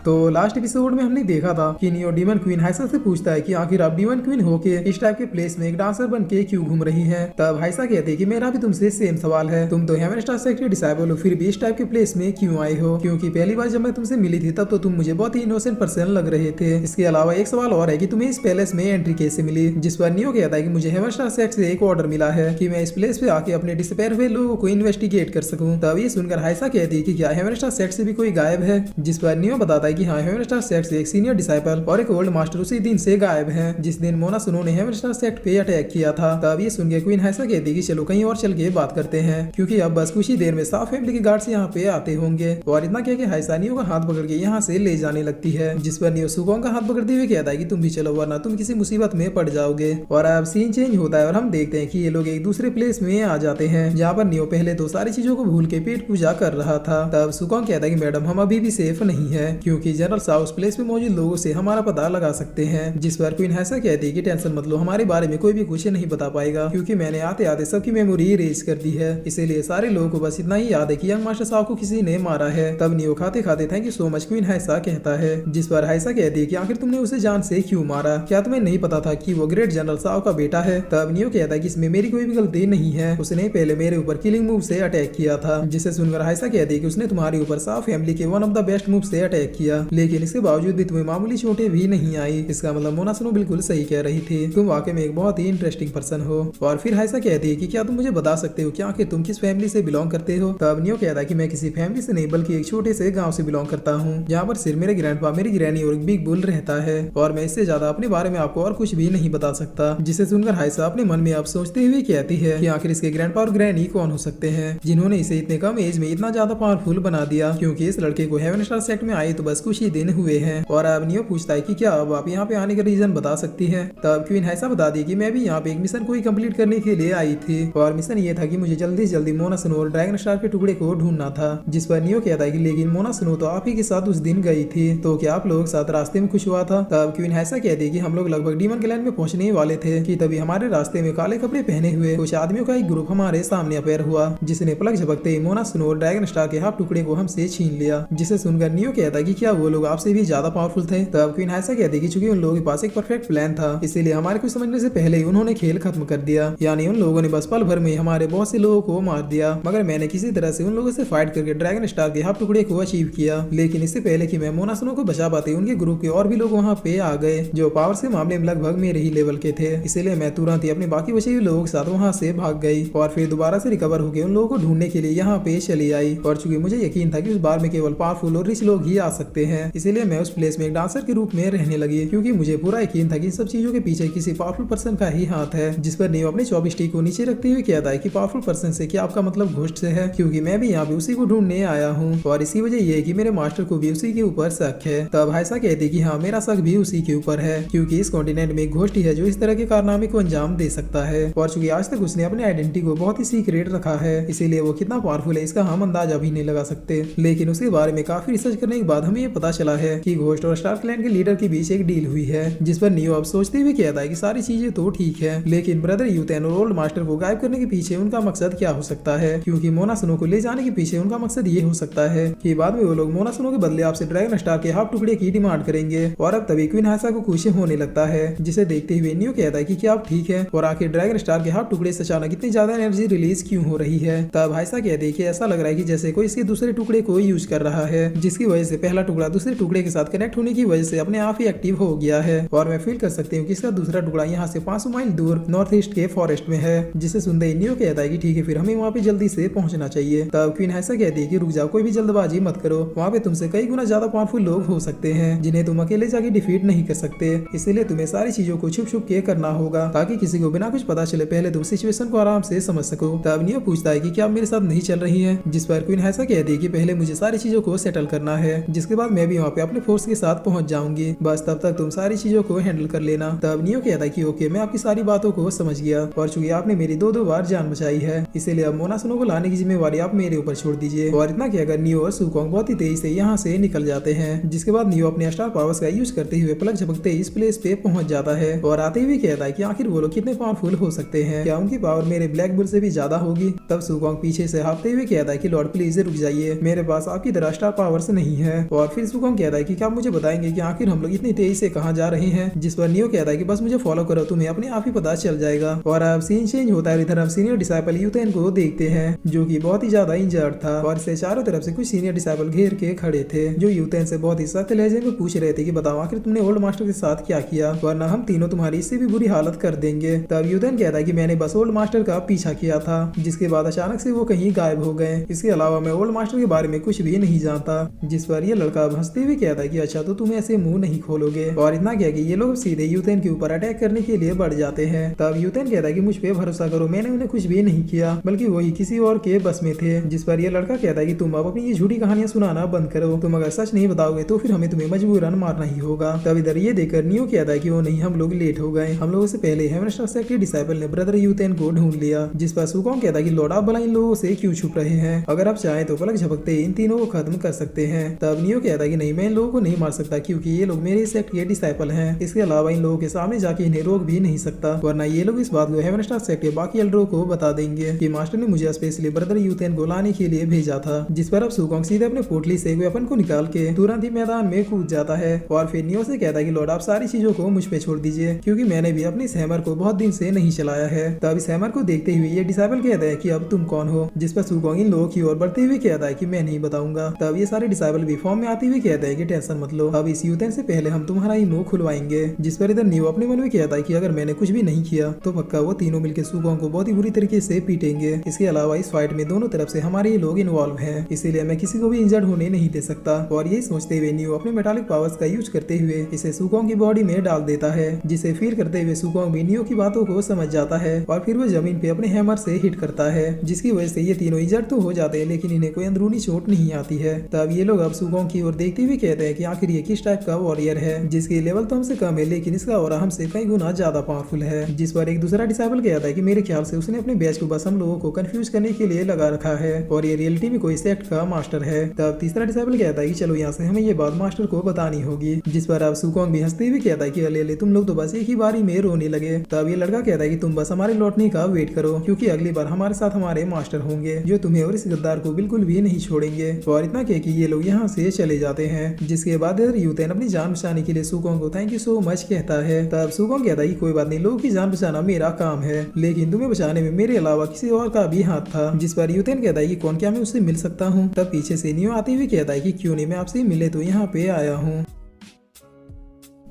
तो last episode में हमने देखा था कि नियो डीमन क्वीन हाइसा से पूछता है कि आखिर आप डीमन क्वीन होके इस टाइप के प्लेस में एक डांसर बन के क्यों घूम रही है। तब हाइसा कहते हैं कि मेरा भी तुमसे सेम सवाल है, तुम तो हेवन स्टार सेक्ट के डिसाइबल हो, फिर भी इस टाइप के प्लेस में क्यों आए हो? क्योंकि पहली बार जब मैं तुमसे मिली थी तब तो तुम मुझे बहुत ही इनोसेंट पर्सन लग रहे थे। इसके अलावा एक सवाल और है कि तुम्हें इस पैलेस में एंट्री कैसे मिली? जिस पर नियो कहता है कि मुझे हेवन स्टार सेक्ट से एक ऑर्डर मिला है कि मैं इस प्लेस पे आके अपने डिसअपेयर हुए लोगों को इन्वेस्टिगेट कर सकूं। तब ये सुनकर हाइसा कहती है कि क्या हेवन स्टार सेक्ट से भी कोई गायब है? जिस पर नियो बताता है कि हाँ, हेवन स्टार सेक्ट से एक सीनियर डिसाइपल और एक ओल्ड मास्टर उसी दिन से गायब है जिस दिन मोना सुनो ने हेवन स्टार सेक्ट पे अटैक किया था। तब ये सुन के क्वीन हाइसा कहती है कि चलो कहीं और चल के बात करते हैं, क्योंकि अब बस कुछ ही देर में साफ फैमिली के गार्ड्स यहाँ पे आते होंगे। और इतना कह के हाइसा नियो का हाथ पकड़ के यहाँ से ले जाने लगती है, जिस पर नियो सुकोंग का हाथ पकड़ते हुए कहता है कि तुम भी चलो वरना तुम किसी मुसीबत में पड़ जाओगे। और अब सीन चेंज होता है और हम देखते हैं कि ये लोग एक दूसरे प्लेस में आ जाते हैं जहाँ पर नियो पहले तो सारी चीजों को भूल के पेट पूजा कर रहा था। तब सुकोंग कहता है कि मैडम हम अभी भी सेफ नहीं है, क्योंकि जनरल साहब उस प्लेस में मौजूद लोगों से हमारा पता लगा सकते हैं। जिस पर क्वीन हाइसा कहती है कि टेंशन मत लो, हमारे बारे में कोई भी कुछ नहीं बता पाएगा, क्योंकि मैंने आते आते सबकी मेमोरी इरेज कर दी है। इसीलिए सारे लोगों को बस इतना ही याद है कि यंग मास्टर साहब को किसी ने मारा है। तब नियो खाते खाते thank you so much queen हाइसा कहता है, जिस पर हाइसा कहती है कि आखिर तुमने उसे जान से क्यों मारा? क्या तुम्हें नहीं पता था कि वो ग्रेट जनरल साहब का बेटा है? तब नियो कहता है कि इसमें मेरी कोई भी गलती नहीं है, उसने पहले मेरे ऊपर किलिंग मूव से अटैक किया था। जिसे सुनकर हाइसा कहती है कि उसने तुम्हारे ऊपर साफ फैमिली के one of the best move से अटैक किया, लेकिन इसके बावजूद भी तुम्हें मामूली चोटें भी नहीं आई। इसका मतलब मोना सुनो बिल्कुल सही कह रही थी, तुम वाकई में एक बहुत ही इंटरेस्टिंग पर्सन हो। और फिर हाइसा कहती है कि क्या तुम मुझे बता सकते हो कि आखिर तुम किस फैमिली से बिलोंग करते हो? तब नियो कहता है कि मैं किसी फैमिली से नहीं बल्कि एक छोटे से गांव से बिलोंग करता हूँ, जहाँ पर सिर्फ मेरे ग्रैंडपा, मेरी ग्रैनी और एक बिग बुल रहता है, और मैं इससे ज्यादा अपने बारे में आपको और कुछ भी नहीं बता सकता। जिसे सुनकर हाइसा अपने मन में अब सोचते हुए कहती है कि आखिर इसके ग्रैंडपा और ग्रैनी कौन हो सकते हैं जिन्होंने इसे इतने कम एज में इतना ज्यादा पावरफुल बना दिया, क्योंकि इस लड़के को हेवन स्टार सेक्ट में आए तो बस कुछ ही दिन हुए हैं। और अब नियो पूछता है कि क्या अब आप यहाँ पे आने का रीजन बता सकती है? तब क्वीन हाइसा बता दी कि मैं भी यहाँ पे एक मिशन को ही कंप्लीट करने के लिए आई थी, और मिशन ये था कि मुझे जल्दी से जल्दी मोना सुनो और ड्रैगन स्टार के टुकड़े को ढूंढना था। जिस पर नियो कहता है कि लेकिन मोना सुनो तो आप ही के साथ उस दिन गई थी, तो क्या आप लोग साथ रास्ते में खुश हुआ था? तब क्वीन हाइसा कहती है कि हम लोग लगभग डीमन के लैंड में पहुंचने वाले थे कि तभी हमारे रास्ते में काले कपड़े पहने हुए कुछ आदमियों का एक ग्रुप हमारे सामने अपेयर हुआ, जिसने पलक झपकते ही मोना सुनो और ड्रैगन स्टार के हाफ टुकड़े को हमसे छीन लिया। जिसे सुनकर नियो कहता है कि क्या वो लोग आपसे भी ज्यादा पावरफुल थे? तब क्वीन हाइसा कहती है कि चूंकि उन लोगों के पास एक परफेक्ट प्लान था, इसीलिए हमारे कुछ समझने से पहले ही उन्होंने खेल खत्म कर दिया, यानी उन लोगों ने बस पल भर में हमारे बहुत से लोगों को मार दिया। मगर मैंने किसी तरह से उन लोगों से फाइट करके ड्रैगन स्टार के हाफ टुकड़े को अचीव किया, लेकिन इससे पहले कि मैं मोना सुनो को बचा पाते उनके ग्रुप के और भी लोग वहाँ पे आ गए जो पावर से मामले में लगभग मेरे ही लेवल के थे। इसीलिए मैं तुरंत ही अपने बाकी बचे हुए लोगों के साथ वहाँ से भाग गई और फिर दोबारा से रिकवर होकर उन लोगों को ढूंढने के लिए यहाँ पे चली आई। और चूंकि मुझे यकीन था कि उस बार में केवल पावरफुल और रिच लोग ही आ सकते हैं, इसीलिए मैं उस प्लेस में एक डांसर के रूप में रहने लगी, क्योंकि मुझे पूरा यकीन था कि सब चीजों के पीछे किसी पावरफुल पर्सन का ही हाथ है। जिस पर नियो अपने चॉपस्टिक को नीचे रखते हुए कहता है कि पावरफुल पर्सन से क्या आपका मतलब घोस्ट से है? क्योंकि मैं भी यहाँ पे उसी को ढूंढने आया हूँ, और इसी वजह ये है कि मेरे मास्टर को भी उसी के ऊपर शक है। तब हाइसा कहती है कि हाँ, मेरा शक भी उसी के ऊपर है, क्योंकि इस कॉन्टिनेंट में एक घोस्ट ही है जो इस तरह के कारनामे को अंजाम दे सकता है। और चूंकि आज तक उसने अपने आइडेंटिटी को बहुत ही सीक्रेट रखा है, इसीलिए वो कितना पावरफुल है इसका हम अंदाजा भी नहीं लगा सकते। लेकिन उसके बारे में काफी रिसर्च करने के बाद हमें ये पता चला है कि घोस्ट और स्टार क्लैन के लीडर के बीच एक डील हुई है। जिस पर नियो अब सोचते हुए कहता है कि सारी चीजें तो ठीक है, लेकिन ब्रदर यूतेन और ओल्ड मास्टर को गायब करने के पीछे उनका मकसद क्या हो सकता है? क्योंकि मोना सुनो को ले जाने के पीछे उनका मकसद ये हो सकता है कि बाद में वो लोग मोना सुनो के बदले आपसे ड्रैगन स्टार के हाफ टुकड़े की डिमांड करेंगे। और अब तभी क्वीन हाइसा को खुशी होने लगता है, जिसे देखते हुए नियो कहता है कि क्या आप ठीक है, और आखिर ड्रैगन स्टार के हाफ टुकड़े से अचानक इतनी ज्यादा एनर्जी रिलीज क्यों हो रही है? तब हाइसा कहते हैं कि ऐसा लग रहा है कि जैसे कोई इसके दूसरे टुकड़े को यूज कर रहा है, जिसकी वजह से पहला टुकड़ा दूसरे टुकड़े के साथ कनेक्ट होने की वजह से अपने आप ही एक्टिव हो गया है। और मैं फील कर सकती हूँ कि इसका दूसरा टुकड़ा यहाँ से 500 माइल दूर नॉर्थ ईस्ट के फॉरेस्ट में है। जिसे सुनते ही नियो कहता है कि ठीक है, फिर हमें वहाँ पे जल्दी से पहुंचना चाहिए। तब क्वीन हाइसा कहती है कि रुक जाओ, कोई भी जल्दबाजी मत करो, वहाँ पे तुमसे कई गुना ज्यादा पावरफुल लोग हो सकते हैं जिन्हें तुम अकेले जाके डिफीट नहीं कर सकते, इसलिए तुम्हें सारी चीजों को छुप छुप के करना होगा ताकि किसी को बिना कुछ पता चले पहले तुम सिचुएशन को आराम से समझ सको। तब नियो पूछता है कि क्या आप मेरे साथ नहीं चल रही है? जिस पर क्वीन हाइसा कहती है कि पहले मुझे सारी चीजों को सेटल करना है, जिसके बाद मैं भी वहाँ पे अपने फोर्स के साथ पहुंच जाऊंगी, बस तब तक तुम सारी चीजों को हैंडल कर लेना। तब नियो कहता है कि ओके, मैं आपकी सारी बातों को समझ गया, और चूंकि आपने मेरी दो बार जान बचाई है, इसीलिए अब मोना सुनो को लाने की जिम्मेवारी आप मेरे ऊपर छोड़ दीजिए। और इतना कहकर नियो और सुकोंग बहुत ही तेजी से यहाँ से निकल जाते हैं। जिसके बाद नियो अपने स्टार पावर्स का यूज करते हुए पलक झपकते इस प्लेस पे पहुंच जाता है, और आते हुए कहता है कि आखिर वो लोग कितने पावरफुल हो सकते हैं, क्या उनकी पावर मेरे ब्लैक बुल से भी ज्यादा होगी? तब सुकोंग पीछे से हाँफते हुए कहता है कि लॉर्ड प्लीज रुक जाइए, मेरे पास आपकी तरह स्टार पावर्स नहीं है। और फिर सुकोंग कहता है कि क्या आप मुझे बताएंगे कि आखिर हम लोग इतनी तेजी से कहाँ जा रहे हैं। जिस पर नियो कहता है कि बस मुझे फॉलो करो, तुम्हें अपने आप ही पता चल जाएगा। और अब सीन चेंज होता है, इधर हम सीनियर डिसाइपल यूतेन को देखते हैं जो कि बहुत ही ज्यादा इंजर्ड था और इसे चारों तरफ से कुछ सीनियर डिसाइपल घेर के खड़े थे जो यूतेन से बहुत ही सख्त लहजे में पूछ रहे थे कि बताओ आखिर तुमने ओल्ड मास्टर के साथ क्या किया, वरना हम तीनों तुम्हारी इससे भी बुरी हालत कर देंगे। तब यूतेन कहता है कि मैंने बस ओल्ड मास्टर का पीछा किया था, जिसके बाद अचानक से वो कहीं गायब हो गए। इसके अलावा मैं ओल्ड मास्टर के बारे में कुछ भी नहीं जानता। जिस पर ये लड़का हंसते हुए कहता है कि अच्छा तो तुम ऐसे मुंह नहीं खोलोगे। और इतना क्या कि ये लोग सीधे यूतेन के ऊपर अटैक करने के लिए बढ़ जाते हैं। तब यूतेन कहता है कि मुझ पे भरोसा करो, मैंने उन्हें कुछ भी नहीं किया, बल्कि वही किसी और के बस में थे। जिस पर ये लड़का कहता है कि तुम अब अपनी ये झूठी कहानियां सुनाना बंद करो, तुम अगर सच नहीं बताओगे तो फिर हमें तुम्हें मजबूरन मारना ही होगा। तब इधर ये देखकर नियो कहता है कि वो नहीं, हम लोग लेट हो गए, हम लोगों से पहले हेवन स्टार सेक्ट के डिसाइपल ने ब्रदर यूतेन को ढूंढ लिया। जिस पर सुकोंग कहता है कि लॉर्ड आप भला इन लोगों से क्यों छुप रहे हैं, अगर आप चाहें तो पलक झपकते इन तीनों को खत्म कर सकते हैं। तब नियो कहता है कि नहीं, मैं इन लोगों को नहीं मार सकता क्योंकि ये लोग मेरे सेक्ट के डिसाइपल हैं। इसके अलावा इन लोगों के सामने जाके इन्हें रोक भी नहीं सकता, वरना ये लोग इस बात को हेवन स्टार सेक्ट के बाकी एल्डरों को बता देंगे कि मास्टर ने मुझे स्पेशली ब्रदर यूतेन को लाने के लिए भेजा था। जिस पर अब सुकोंग सीधे अपने पोटली से वेपन को निकाल के तुरंत ही मैदान में कूद जाता है और फिर नियो से कहता है कि लॉर्ड आप सारी चीजों को मुझ पे छोड़ दीजिए क्योंकि मैंने भी अपनी इस हैमर को बहुत दिन से नहीं चलाया है। तब इस हैमर को देखते हुए ये डिसाइपल कहता है कि अब तुम कौन हो। जिस पर सुकोंग इन लोगों की ओर बढ़ते हुए कहता है कि मैं नहीं बताऊंगा। तब ये सारे डिसाइपल भी फॉर्म में आते हुए कहते हैं कि टेंशन मत लो, अब इस यूतेन से पहले हम तुम्हारा ही मुंह खुलवाएंगे। जिस पर इधर नियो अपने मन में कहता है कि अगर मैंने कुछ भी नहीं किया तो पक्का वो तीनों मिलकर सुकोंग को बहुत ही बुरी तरीके से पीटेंगे। इसके अलावा इस फाइट में दोनों तरफ से हमारे ये लोग इन्वॉल्व हैं, इसीलिए मैं किसी को भी इंजर्ड होने नहीं दे सकता। और ये सोचते हुए नियो अपने मेटालिक पावर्स का यूज करते हुए इसे सुकोंग की बॉडी में डाल देता है, जिसे फील करते हुए सुकोंग भी नियो की बातों को समझ जाता है और फिर वो जमीन पे अपने हैमर से हिट करता है, जिसकी वजह से ये तीनों इंजर्ड तो हो जाते हैं लेकिन इन्हें कोई अंदरूनी चोट नहीं आती है। तब ये लोग अब सुकोंग की ओर देखते हुए कहते हैं कि आखिर ये किस टाइप का वॉरियर है जिसकी लेवल तो हमसे कम है लेकिन इसका ऑरा हमसे कई गुना ज्यादा पावरफुल है। जिस पर एक दूसरा डिसाइपल कहता है कि मेरे ख्याल से उसने अपने बैच को बस हम लोगों को कंफ्यूज करने के लिए लगा रखा है और ये रियलिटी में कोई सेक्ट का मास्टर है। तब तीसरा डिसाइपल कहता है कि चलो यहाँ से हमें ये बात मास्टर को बतानी होगी। जिस पर अब सुकोंग भी हंसते हुए कहता है कि अले तुम लोग तो बस एक ही बारी में रोने लगे। तब ये लड़का कहता है कि तुम बस हमारे लौटने का वेट करो क्योंकि अगली बार हमारे साथ हमारे मास्टर होंगे जो तुम्हें और इस गद्दार को बिल्कुल भी नहीं छोड़ेंगे। और इतना कह कि ये लोग यहाँ से चले जाते हैं। जिसके बाद यूतेन अपनी जान बचाने के लिए सुकोंग को थैंक यू सो मच कहता है। तब सुकोंग कहता है कि कोई बात नहीं, लोगों की जान बचाना मेरा काम है लेकिन तुम्हें बचाने में मेरे अलावा किसी और का भी हाथ था। जिस पर यूतेन कहता है कि कौन, क्या मैं उससे मिल सकता हूँ। तब पीछे से नियो आते हुए कहता है कि क्यों नहीं, मैं आपसे मिले तो यहाँ पे आया हूँ।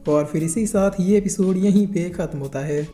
और फिर इसी साथ ये एपिसोड यहीं पे खत्म होता है।